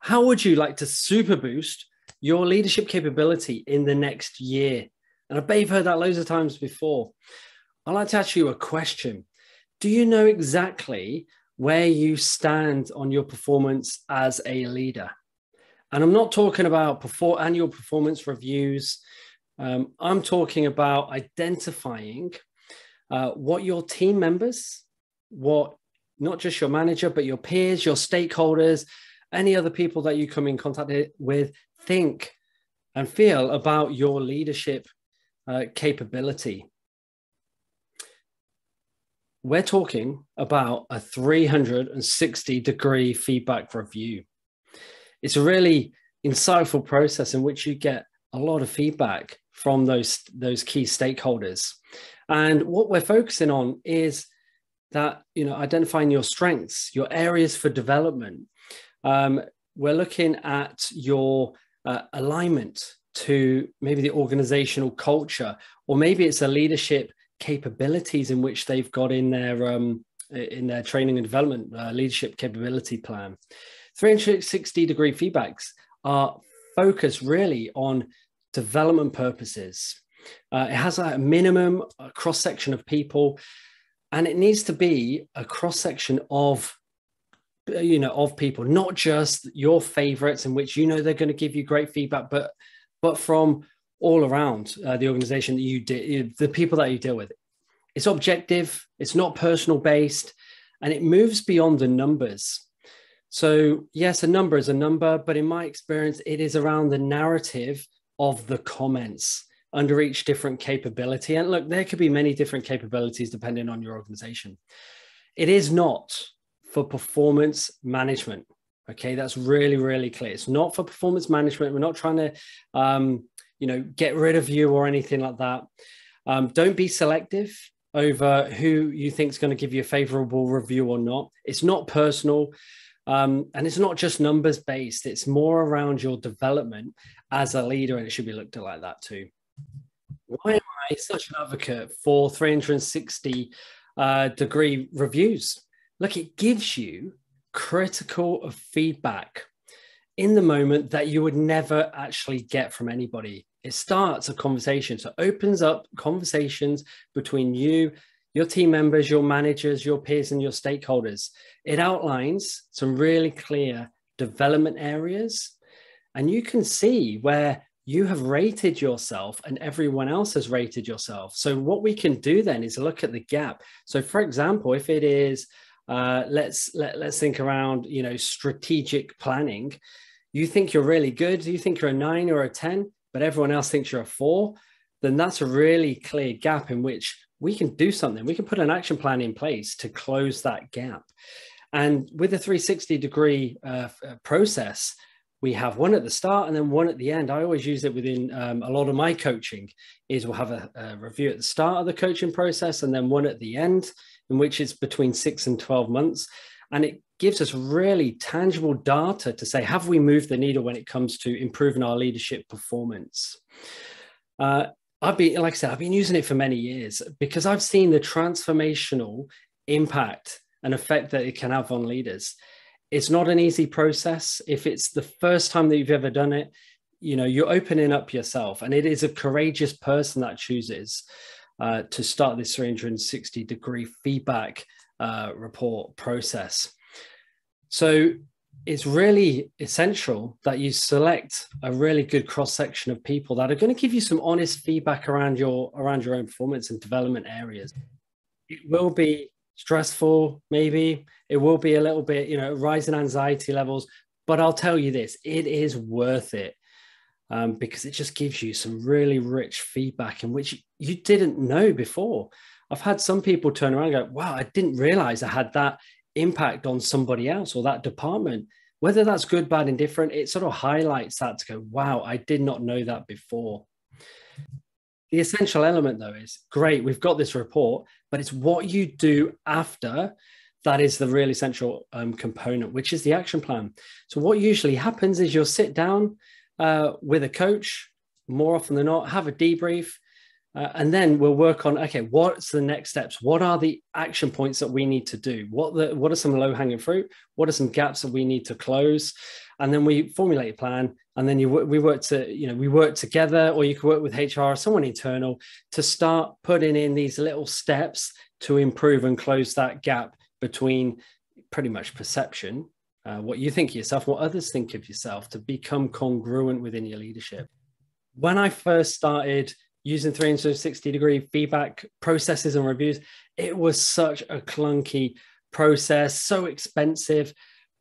How would you like to super boost your leadership capability in the next year? And I bet you've heard that loads of times before. I'd like to ask you a question. Do you know exactly where you stand on your performance as a leader? And I'm not talking about annual performance reviews. I'm talking about identifying what your team members, not just your manager, but your peers, your stakeholders, any other people that you come in contact with, think and feel about your leadership capability. We're talking about a 360-degree feedback review. It's a really insightful process in which you get a lot of feedback from those key stakeholders. And what we're focusing on is that, identifying your strengths, your areas for development. We're looking at your alignment to maybe the organizational culture, or maybe it's a leadership capabilities in which they've got in their training and development leadership capability plan. 360-degree feedbacks are focused really on development purposes. It has a minimum cross-section of people, and it needs to be a cross-section of people, not just your favorites in which they're going to give you great feedback, but from all around the organization that the people that you deal with. It's objective, it's not personal based, and it moves beyond the numbers. So yes, a number is a number, but in my experience, it is around the narrative of the comments under each different capability. And look, there could be many different capabilities depending on your organization. It is not for performance management. Okay, that's really, really clear. It's not for performance management. We're not trying to, get rid of you or anything like that. Don't be selective over who you think is going to give you a favorable review or not. It's not personal. And it's not just numbers based. It's more around your development as a leader, and it should be looked at like that too. Why am I such an advocate for 360 degree reviews? Look, it gives you critical feedback in the moment that you would never actually get from anybody. It starts a conversation. So it opens up conversations between you, your team members, your managers, your peers, and your stakeholders. It outlines some really clear development areas, and you can see where you have rated yourself and everyone else has rated yourself. So what we can do then is look at the gap. So for example, if it is, let's think around, strategic planning. You think you're really good. You think you're a 9 or a 10, but everyone else thinks you're a 4. Then that's a really clear gap in which we can do something. We can put an action plan in place to close that gap. And with the 360-degree process, we have one at the start and then one at the end. I always use it within a lot of my coaching is we'll have a review at the start of the coaching process and then one at the end, in which it's between 6 and 12 months. And it gives us really tangible data to say, have we moved the needle when it comes to improving our leadership performance? I've been using it for many years because I've seen the transformational impact and effect that it can have on leaders. It's not an easy process. If it's the first time that you've ever done it, you're opening up yourself, and it is a courageous person that chooses to start this 360-degree feedback report process. So it's really essential that you select a really good cross-section of people that are going to give you some honest feedback around your own performance and development areas. It will be stressful, maybe. It will be a little bit, rising anxiety levels. But I'll tell you this, it is worth it because it just gives you some really rich feedback in which you didn't know before. I've had some people turn around and go, wow, I didn't realize I had that impact on somebody else or that department. Whether that's good, bad, indifferent, it sort of highlights that to go, wow, I did not know that before. The essential element, though, is great, we've got this report, but it's what you do after that is the really essential component, which is the action plan. So what usually happens is you'll sit down with a coach, more often than not, have a debrief, and then we'll work on, okay, what's the next steps? What are the action points that we need to do? What are some low-hanging fruit? What are some gaps that we need to close? and then we formulate a plan, and then we work together, or you can work with HR or someone internal to start putting in these little steps to improve and close that gap between pretty much perception, what you think of yourself, what others think of yourself, to become congruent within your leadership. When I first started using 360-degree feedback processes and reviews, it was such a clunky process, so expensive.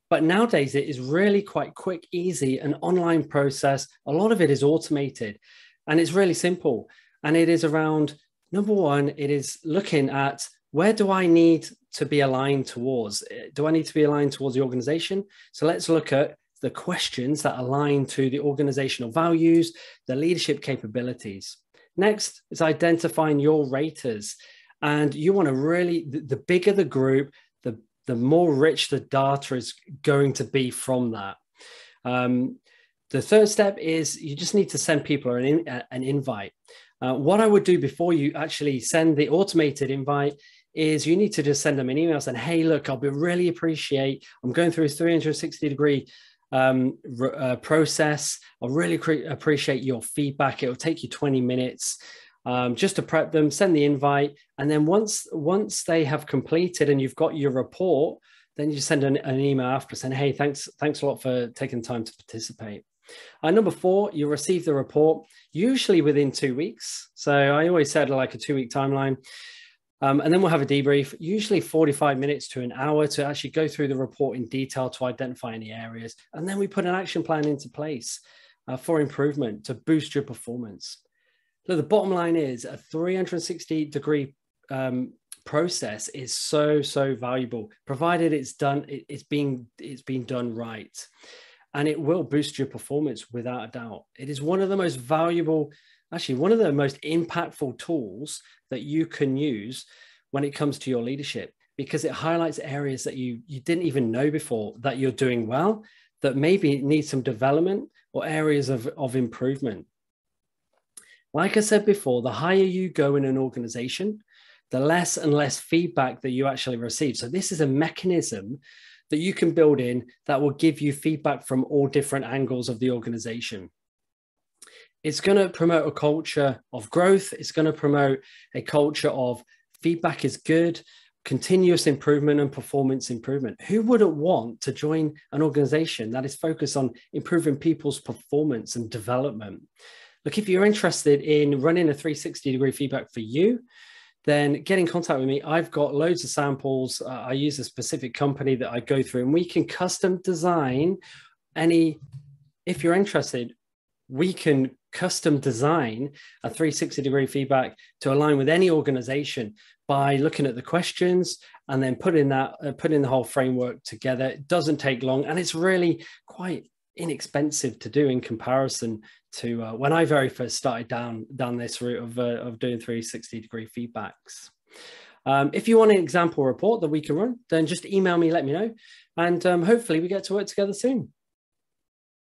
But nowadays it is really quite quick, easy, an online process. A lot of it is automated and it's really simple. And it is around, number one, it is looking at, where do I need to be aligned towards? Do I need to be aligned towards the organization? So let's look at the questions that align to the organizational values, the leadership capabilities. Next is identifying your raters. And you want to really, the bigger the group, the more rich the data is going to be from that. The third step is you just need to send people an invite. What I would do before you actually send the automated invite is you need to just send them an email saying, hey, look, I'll really appreciate, I'm going through a 360-degree process. I really appreciate your feedback. It will take you 20 minutes. Just to prep them, send the invite. And then once they have completed and you've got your report, then you send an email after saying, hey, thanks a lot for taking time to participate. Number 4, you receive the report, usually within 2 weeks. So I always said like a 2-week timeline. And then we'll have a debrief, usually 45 minutes to an hour, to actually go through the report in detail to identify any areas. And then we put an action plan into place for improvement to boost your performance. So the bottom line is a 360-degree process is so valuable, provided it's being done right, and it will boost your performance without a doubt. It is one of the most valuable, actually one of the most impactful tools that you can use when it comes to your leadership, because it highlights areas that you didn't even know before that you're doing well, that maybe need some development, or areas of improvement. Like I said before, the higher you go in an organization, the less and less feedback that you actually receive. So this is a mechanism that you can build in that will give you feedback from all different angles of the organization. It's going to promote a culture of growth. It's going to promote a culture of feedback is good, continuous improvement and performance improvement. Who wouldn't want to join an organization that is focused on improving people's performance and development? Look, if you're interested in running a 360-degree feedback for you, then get in contact with me. I've got loads of samples. I use a specific company that I go through, and we can custom design any, if you're interested, we can custom design a 360-degree feedback to align with any organization by looking at the questions and then putting the whole framework together. It doesn't take long, and it's really quite inexpensive to do in comparison to when I very first started down this route of doing 360-degree feedbacks. If you want an example report that we can run, then just email me, let me know, and hopefully we get to work together soon.